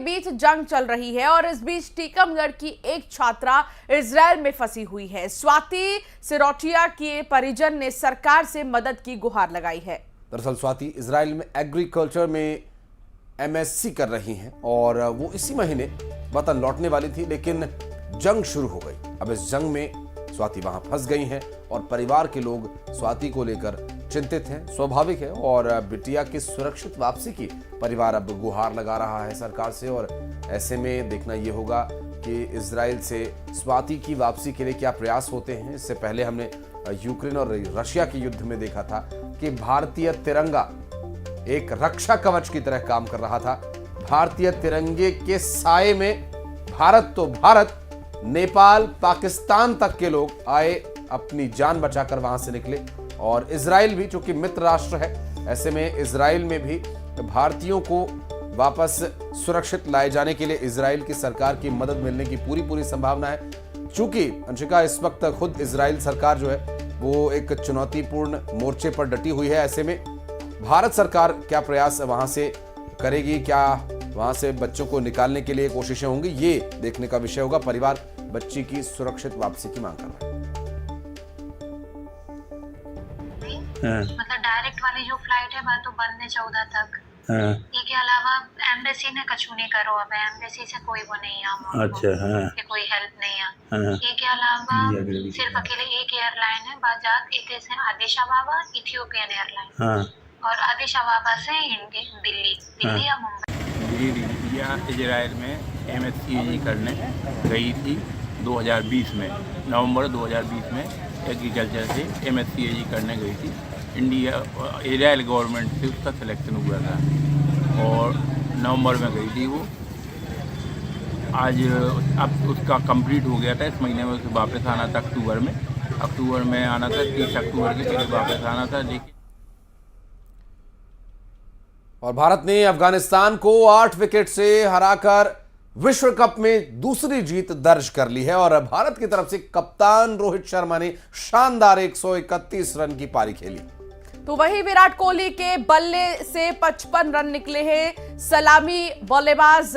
बीच जंग चल रही है और इस बीच टीकमगढ़ की एक छात्रा इजराइल में फंसी हुई है। स्वाति सिरोटिया के परिजन ने सरकार से मदद की गुहार लगाई है। दरअसल स्वाति इजराइल में एग्रीकल्चर में एमएससी कर रही हैं और वो इसी महीने वतन लौटने वाली थी, लेकिन जंग शुरू हो गई। अब इस जंग में स्वाति वहां फंस गई हैं और परिवार के लोग स्वाति को लेकर चिंतित हैं। स्वाभाविक है, और बिटिया की सुरक्षित वापसी की परिवार अब गुहार लगा रहा है सरकार से। और ऐसे में देखना ये होगा कि इजराइल से स्वाति की वापसी के लिए क्या प्रयास होते हैं। इससे पहले हमने यूक्रेन और रशिया के युद्ध में देखा था कि भारतीय तिरंगा एक रक्षा कवच की तरह काम कर रहा था। भारतीय तिरंगे के साए में भारत तो भारत, नेपाल, पाकिस्तान तक के लोग आए, अपनी जान बचाकर वहां से निकले। और इजराइल भी, जो कि मित्र राष्ट्र है, ऐसे में इजराइल में भी भारतीयों को वापस सुरक्षित लाए जाने के लिए इजराइल की सरकार की मदद मिलने की पूरी संभावना है। चूंकि अंशिका, इस वक्त खुद इजराइल सरकार जो है वो एक चुनौतीपूर्ण मोर्चे पर डटी हुई है। ऐसे में भारत सरकार क्या प्रयास वहां से करेगी, क्या वहां से बच्चों को निकालने के लिए कोशिशें होंगी, ये देखने का विषय होगा। परिवार बच्ची की सुरक्षित वापसी की मांग कर रहा है। मतलब डायरेक्ट वाली जो फ्लाइट है बात तो बंद है 14 तक। ये के अलावा एम्बेसी ने कछु नहीं करो, अब एम्बेसी से कोई वो नहीं है। अच्छा, हाँ। कि कोई हेल्प नहीं है। ये के अलावा सिर्फ अकेले एक एयरलाइन है, बाजात इथे से आदिश अबाबा इथियोपियन एयरलाइन। हाँ। और आदिश अबाबा से दिल्ली या मुंबई। मेरी रिया इजराइल में एमएससी करने गई थी 2020 में, नवंबर 2020 में एग्रीकल्चर से एमएससी करने गई थी। इजराइल गवर्नमेंट से उसका सिलेक्शन हुआ था और नवंबर में गई थी वो। आज अब उसका कंप्लीट हो गया था, इस महीने में उसे वापस आना था। अक्टूबर में आना था, 30 अक्टूबर के करीब वापस आना था। लेकिन और भारत ने अफगानिस्तान को 8 विकेट से हराकर विश्व कप में दूसरी जीत दर्ज कर ली है। और भारत की तरफ से कप्तान रोहित शर्मा ने शानदार 131 रन की पारी खेली। तो वही विराट कोहली के बल्ले से 55 रन निकले हैं। सलामी बल्लेबाज